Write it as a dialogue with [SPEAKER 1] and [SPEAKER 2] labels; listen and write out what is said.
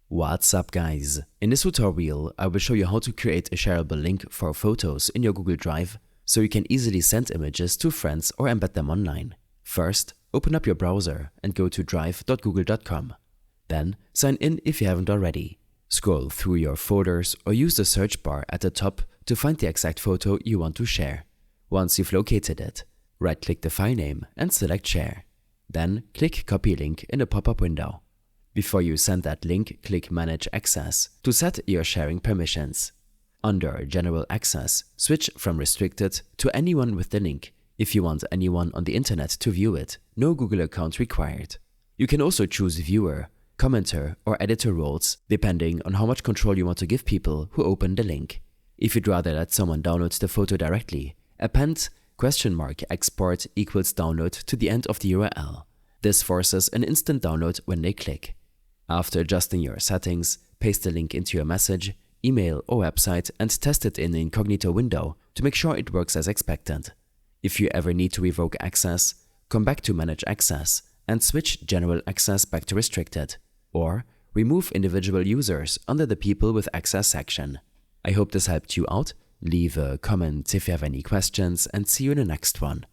[SPEAKER 1] What's up guys? In this tutorial, I will show you how to create a shareable link for photos in your Google Drive so you can easily send images to friends or embed them online. First, open up your browser and go to drive.google.com. Then, sign in if you haven't already. Scroll through your folders or use the search bar at the top to find the exact photo you want to share. Once you've located it, right-click the file name and select Share. Then, click Copy Link in the pop-up window. Before you send that link, click Manage Access to set your sharing permissions. Under General Access, switch from Restricted to Anyone with the link. If you want anyone on the internet to view it, no Google account required. You can also choose Viewer, Commenter or Editor roles, depending on how much control you want to give people who open the link. If you'd rather let someone download the photo directly, append $export equals download to the end of the URL. This forces an instant download when they click. After adjusting your settings, paste the link into your message, email or website and test it in the incognito window to make sure it works as expected. If you ever need to revoke access, come back to Manage Access and switch General Access back to Restricted, or remove individual users under the People with Access section. I hope this helped you out. Leave a comment if you have any questions and see you in the next one.